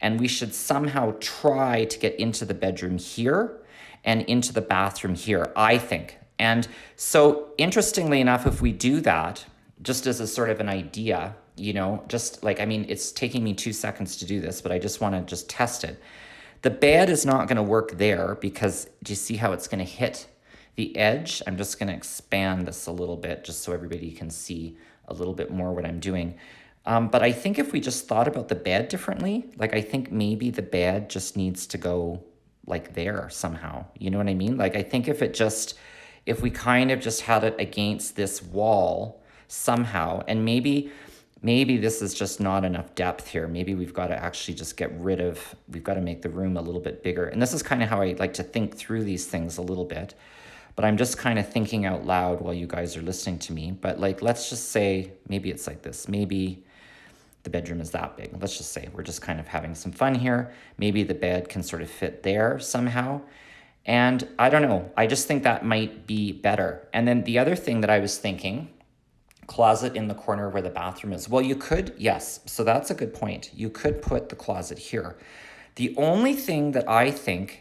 and we should somehow try to get into the bedroom here and into the bathroom here, I think. And so interestingly enough, if we do that, just as a sort of an idea, just like, I mean, it's taking me 2 seconds to do this, but I just want to just test it. The bed is not going to work there because do you see how it's going to hit the edge? I'm just going to expand this a little bit just so everybody can see a little bit more what I'm doing. But I think if we just thought about the bed differently, like I think maybe the bed just needs to go like there somehow. You know what I mean? Like I think if we kind of just had it against this wall somehow, and maybe this is just not enough depth here. Maybe we've got to actually just we've got to make the room a little bit bigger. And this is kind of how I like to think through these things a little bit. But I'm just kind of thinking out loud while you guys are listening to me. But like, let's just say maybe it's like this. Maybe the bedroom is that big. Let's just say we're just kind of having some fun here. Maybe the bed can sort of fit there somehow. And I don't know. I just think that might be better. And then the other thing that I was thinking, closet in the corner where the bathroom is. Well, you could, yes. So that's a good point. You could put the closet here. The only thing that I think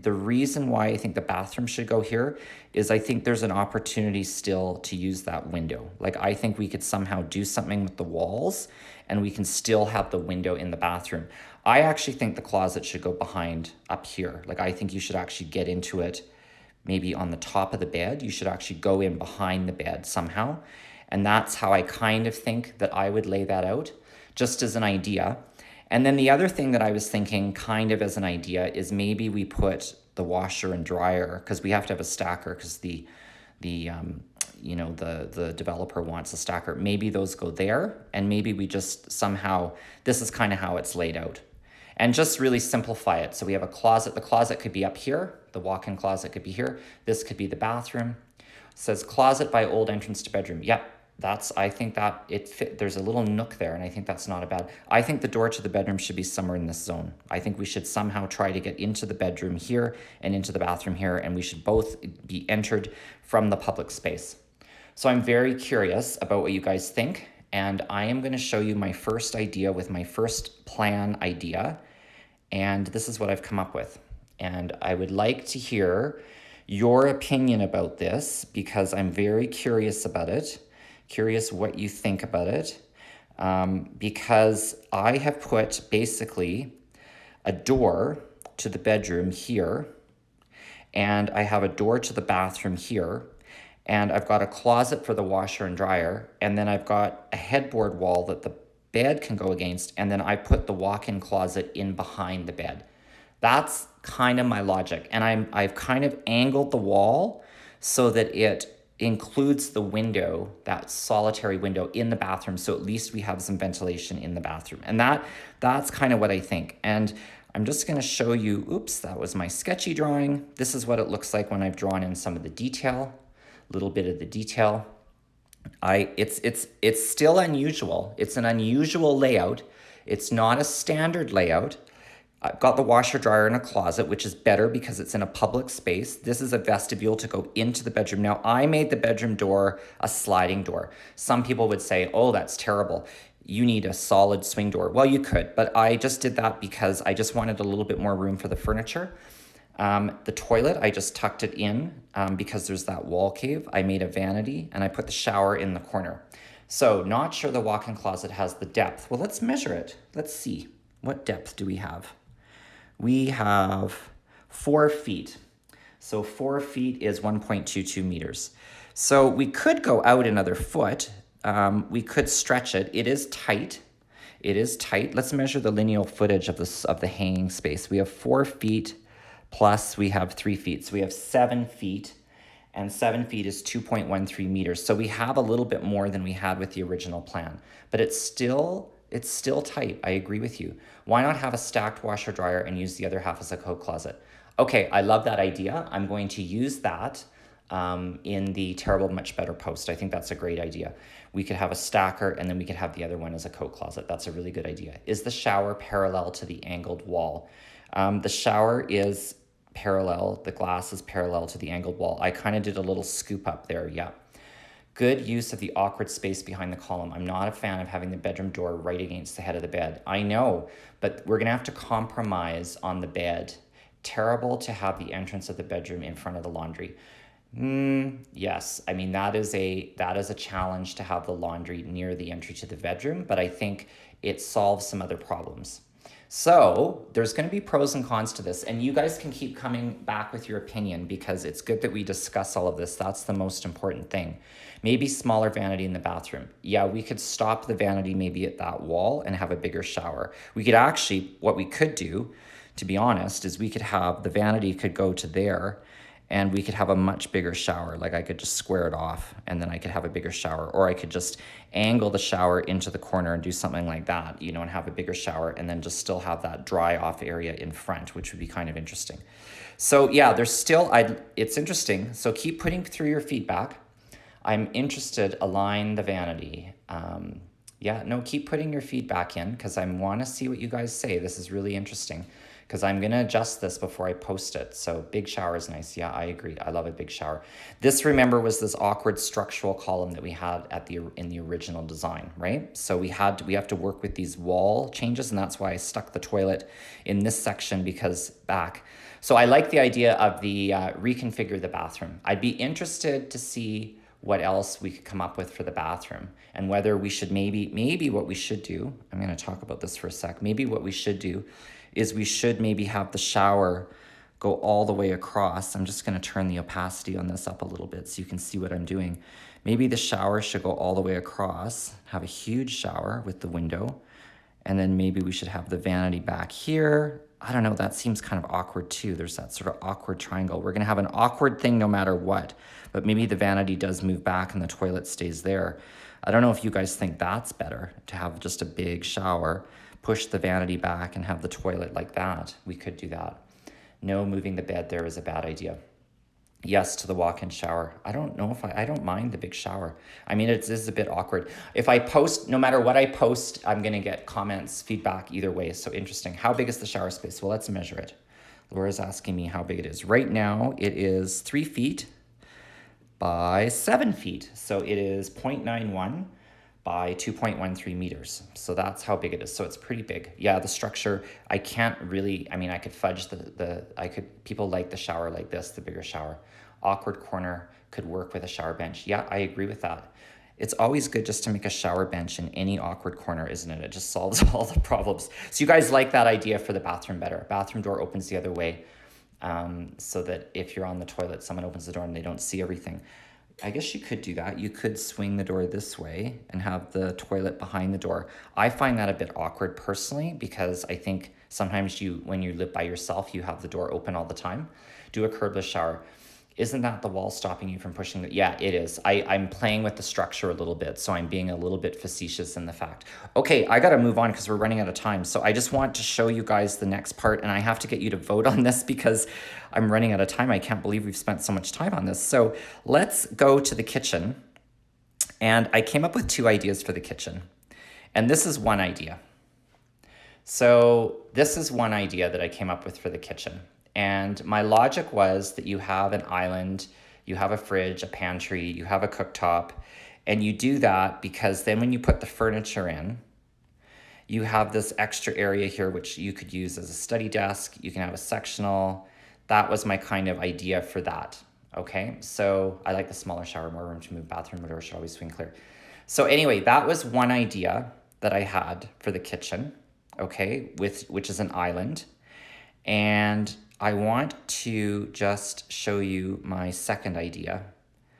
the reason why I think the bathroom should go here is I think there's an opportunity still to use that window. Like I think we could somehow do something with the walls and we can still have the window in the bathroom. I actually think the closet should go behind up here. Like I think you should actually get into it maybe on the top of the bed. You should actually go in behind the bed somehow. And that's how I kind of think that I would lay that out, just as an idea. And then the other thing that I was thinking kind of as an idea is maybe we put the washer and dryer, because we have to have a stacker because the developer wants a stacker. Maybe those go there, and maybe we just somehow, this is kind of how it's laid out. And just really simplify it. So we have a closet. The closet could be up here. The walk-in closet could be here. This could be the bathroom. It says closet by old entrance to bedroom. Yep. I think that it fit. There's a little nook there, and I think that's not a bad. I think the door to the bedroom should be somewhere in this zone. I think we should somehow try to get into the bedroom here and into the bathroom here, and we should both be entered from the public space. So I'm very curious about what you guys think, and I am going to show you my first idea with my first plan idea, and this is what I've come up with. And I would like to hear your opinion about this because I'm very curious about it. Curious what you think about it, because I have put basically a door to the bedroom here, and I have a door to the bathroom here, and I've got a closet for the washer and dryer, and then I've got a headboard wall that the bed can go against, and then I put the walk-in closet in behind the bed. That's kind of my logic, and I've kind of angled the wall so that it includes the window, that solitary window in the bathroom, so at least we have some ventilation in the bathroom. And that's kind of what I think. And I'm just going to show you, oops, that was my sketchy drawing. This is what it looks like when I've drawn in some of the detail, a little bit of the detail. It's still unusual. It's an unusual layout. It's not a standard layout. I've got the washer dryer in a closet, which is better because it's in a public space. This is a vestibule to go into the bedroom. Now, I made the bedroom door a sliding door. Some people would say, oh, that's terrible. You need a solid swing door. Well, you could, but I just did that because I just wanted a little bit more room for the furniture. The toilet, I just tucked it in because there's that wall cave. I made a vanity and I put the shower in the corner. So not sure the walk-in closet has the depth. Well, let's measure it. Let's see. What depth do we have? We have 4 feet. So 4 feet is 1.22 meters. So we could go out another foot. We could stretch it. It is tight. It is tight. Let's measure the lineal footage of the hanging space. We have 4 feet plus we have 3 feet. So we have 7 feet, and 7 feet is 2.13 meters. So we have a little bit more than we had with the original plan, but it's still tight. I agree with you. Why not have a stacked washer dryer and use the other half as a coat closet? Okay, I love that idea. I'm going to use that in the Terrible Much Better post. I think that's a great idea. We could have a stacker and then we could have the other one as a coat closet. That's a really good idea. Is the shower parallel to the angled wall? The shower is parallel. The glass is parallel to the angled wall. I kind of did a little scoop up there, yeah. Good use of the awkward space behind the column. I'm not a fan of having the bedroom door right against the head of the bed. I know, but we're gonna have to compromise on the bed. Terrible to have the entrance of the bedroom in front of the laundry. Yes, I mean that is a challenge to have the laundry near the entry to the bedroom, but I think it solves some other problems. So there's going to be pros and cons to this, and you guys can keep coming back with your opinion because it's good that we discuss all of this. That's the most important thing. Maybe smaller vanity in the bathroom. Yeah, we could stop the vanity maybe at that wall and have a bigger shower. We could actually, what we could do, to be honest, is we could have the vanity could go to there and we could have a much bigger shower. Like I could just square it off and then I could have a bigger shower, or I could just angle the shower into the corner and do something like that, you know, and have a bigger shower and then just still have that dry off area in front, which would be kind of interesting. So yeah, there's still, it's interesting. So keep putting through your feedback. I'm interested, align the vanity. Yeah, no, keep putting your feedback in because I want to see what you guys say. This is really interesting because I'm going to adjust this before I post it. So big shower is nice. Yeah, I agree. I love a big shower. This, remember, was this awkward structural column that we had in the original design, right? So we have to work with these wall changes, and that's why I stuck the toilet in this section because back. So I like the idea of the reconfigure the bathroom. I'd be interested to see what else we could come up with for the bathroom and whether we should maybe what we should do, I'm going to talk about this for a sec. Maybe what we should do is we should maybe have the shower go all the way across. I'm just going to turn the opacity on this up a little bit so you can see what I'm doing. Maybe the shower should go all the way across, have a huge shower with the window, and then maybe we should have the vanity back here. I don't know, that seems kind of awkward too. There's that sort of awkward triangle. We're gonna have an awkward thing no matter what, but maybe the vanity does move back and the toilet stays there. I don't know if you guys think that's better, to have just a big shower, push the vanity back and have the toilet like that. We could do that. No, moving the bed there is a bad idea. Yes to the walk-in shower. I don't know if I don't mind the big shower. I mean, it is a bit awkward. If I post, no matter what I post, I'm going to get comments, feedback either way. So interesting. How big is the shower space? Well, let's measure it. Laura's asking me how big it is. Right now, it is 3 feet by 7 feet. So it is 0.91 by 2.13 meters. So that's how big it is. So it's pretty big. Yeah, the structure, I can't really, I mean, I could fudge people like the shower like this, the bigger shower. Awkward corner could work with a shower bench. Yeah, I agree with that. It's always good just to make a shower bench in any awkward corner, isn't it? It just solves all the problems. So you guys like that idea for the bathroom better. Bathroom door opens the other way, so that if you're on the toilet, someone opens the door and they don't see everything. I guess you could do that. You could swing the door this way and have the toilet behind the door. I find that a bit awkward personally because I think sometimes when you live by yourself, you have the door open all the time. Do a curbless shower. Isn't that the wall stopping you from pushing the... Yeah, it is. I'm playing with the structure a little bit, so I'm being a little bit facetious in the fact. Okay, I got to move on because we're running out of time. So I just want to show you guys the next part, and I have to get you to vote on this because I'm running out of time. I can't believe we've spent so much time on this. So let's go to the kitchen. And I came up with 2 ideas for the kitchen. And this is one idea. So this is one idea that I came up with for the kitchen. And my logic was that you have an island, you have a fridge, a pantry, you have a cooktop, and you do that because then when you put the furniture in, you have this extra area here which you could use as a study desk. You can have a sectional. That was my kind of idea for that. Okay, so I like the smaller shower, more room to move, bathroom door should always swing clear. So anyway, that was one idea that I had for the kitchen, okay, which is an island. And I want to just show you my second idea,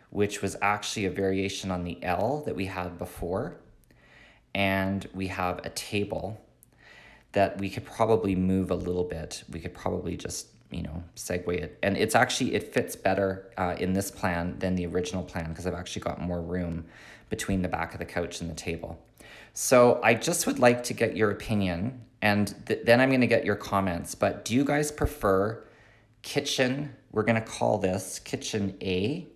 which was actually a variation on the L that we had before. And we have a table that we could probably move a little bit. We could probably just, segue it. And it fits better in this plan than the original plan because I've actually got more room between the back of the couch and the table. So I just would like to get your opinion, and then I'm going to get your comments. But do you guys prefer kitchen? We're going to call this kitchen A.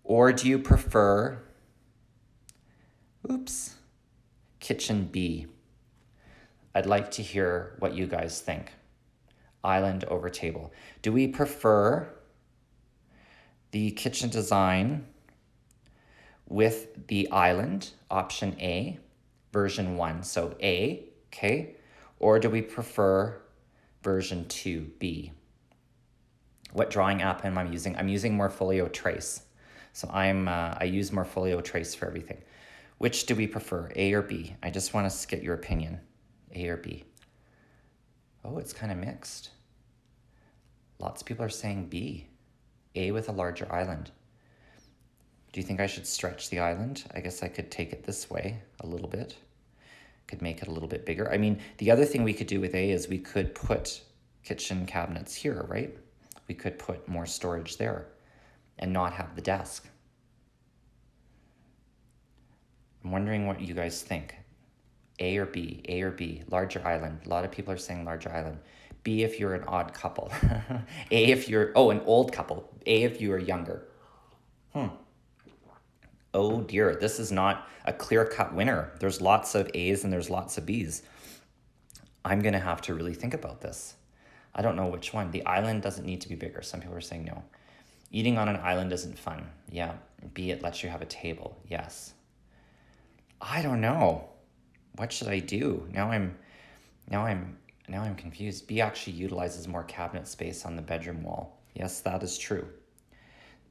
Or do you prefer, kitchen B? I'd like to hear what you guys think. Island over table. Do we prefer the kitchen design with the island, option A, version 1. So A, okay? Or do we prefer version 2, B? What drawing app am I using? I'm using Morpholio Trace. So I use Morpholio Trace for everything. Which do we prefer, A or B? I just want to get your opinion, A or B. Oh, it's kind of mixed. Lots of people are saying B, A with a larger island. Do you think I should stretch the island? I guess I could take it this way a little bit. Could make it a little bit bigger. I mean, the other thing we could do with A is we could put kitchen cabinets here, right? We could put more storage there and not have the desk. I'm wondering what you guys think. A or B, A or B, larger island. A lot of people are saying larger island. B if you're an odd couple. A if you're, an old couple. A if you are younger. Oh dear, this is not a clear-cut winner. There's lots of A's and there's lots of B's. I'm gonna have to really think about this. I don't know which one. The island doesn't need to be bigger. Some people are saying no. Eating on an island isn't fun. Yeah. B, it lets you have a table. Yes. I don't know. What should I do? Now I'm confused. B actually utilizes more cabinet space on the bedroom wall. Yes, that is true.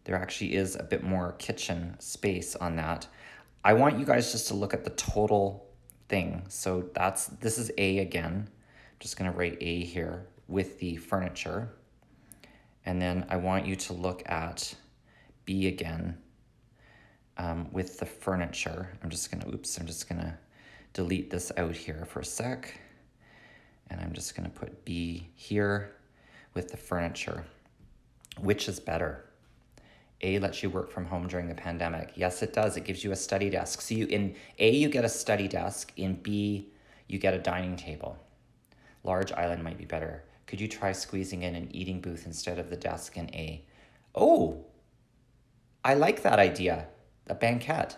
There actually is a bit more kitchen space on that. I want you guys just to look at the total thing. So this is A again. I'm just gonna write A here with the furniture. And then I want you to look at B again with the furniture. I'm just gonna delete this out here for a sec. And I'm just gonna put B here with the furniture. Which is better? A lets you work from home during the pandemic. Yes, it does. It gives you a study desk. So in A, you get a study desk. In B, you get a dining table. Large island might be better. Could you try squeezing in an eating booth instead of the desk in A? Oh, I like that idea. A banquette.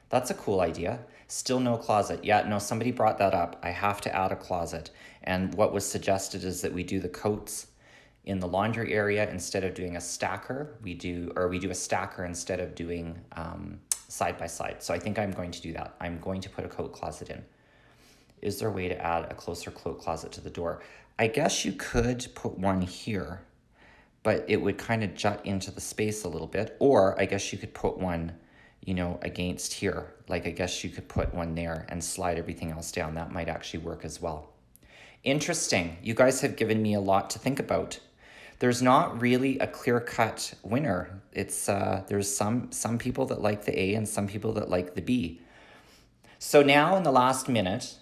That's a cool idea. Still no closet. Yeah, no, somebody brought that up. I have to add a closet. And what was suggested is that we do the coats in the laundry area instead of doing a stacker. We do a stacker instead of doing side by side. So I think I'm going to do that. I'm going to put a coat closet in. Is there a way to add a closer coat closet to the door? I guess you could put one here, but it would kind of jut into the space a little bit. Or I guess you could put one, against here. Like I guess you could put one there and slide everything else down. That might actually work as well. Interesting. You guys have given me a lot to think about. There's not really a clear-cut winner. It's there's some people that like the A and some people that like the B. So now in the last minute,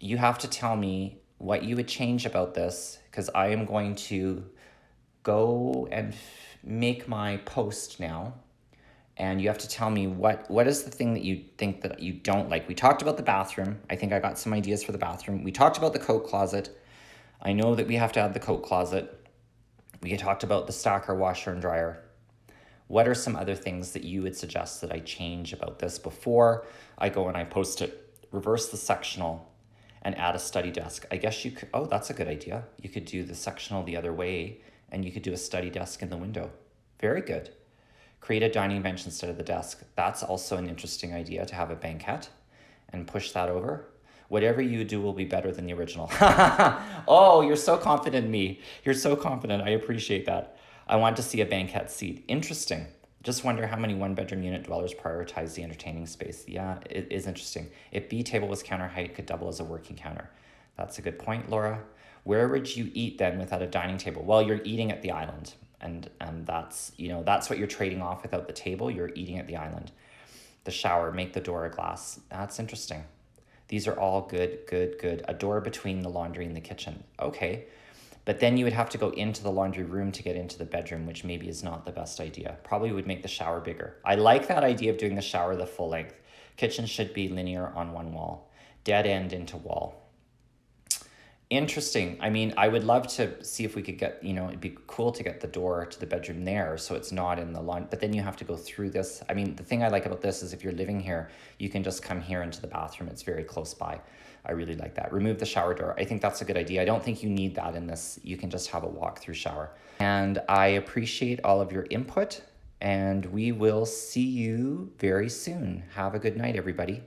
you have to tell me what you would change about this, because I am going to go and make my post now. And you have to tell me what is the thing that you think that you don't like. We talked about the bathroom. I think I got some ideas for the bathroom. We talked about the coat closet. I know that we have to add the coat closet. We talked about the stacker, washer, and dryer. What are some other things that you would suggest that I change about this before I go and I post it? Reverse the sectional and add a study desk. I guess you could, that's a good idea. You could do the sectional the other way and you could do a study desk in the window. Very good. Create a dining bench instead of the desk. That's also an interesting idea, to have a banquette and push that over. Whatever you do will be better than the original. Oh, you're so confident in me. You're so confident. I appreciate that. I want to see a banquette seat. Interesting. Just wonder how many one-bedroom unit dwellers prioritize the entertaining space. Yeah, it is interesting. If B table was counter height, it could double as a working counter. That's a good point, Laura. Where would you eat then without a dining table? Well, you're eating at the island. And that's, that's what you're trading off without the table. You're eating at the island. The shower, make the door a glass. That's interesting. These are all good. A door between the laundry and the kitchen. Okay. But then you would have to go into the laundry room to get into the bedroom, which maybe is not the best idea. Probably would make the shower bigger. I like that idea of doing the shower the full length. Kitchen should be linear on one wall. Dead end into wall. Interesting. I mean, I would love to see if we could get, it'd be cool to get the door to the bedroom there so it's not in the lawn, but then you have to go through this. I mean, the thing I like about this is if you're living here, you can just come here into the bathroom. It's very close by. I really like that. Remove the shower door. I think that's a good idea. I don't think you need that in this. You can just have a walk-through shower. And I appreciate all of your input. And we will see you very soon. Have a good night, everybody.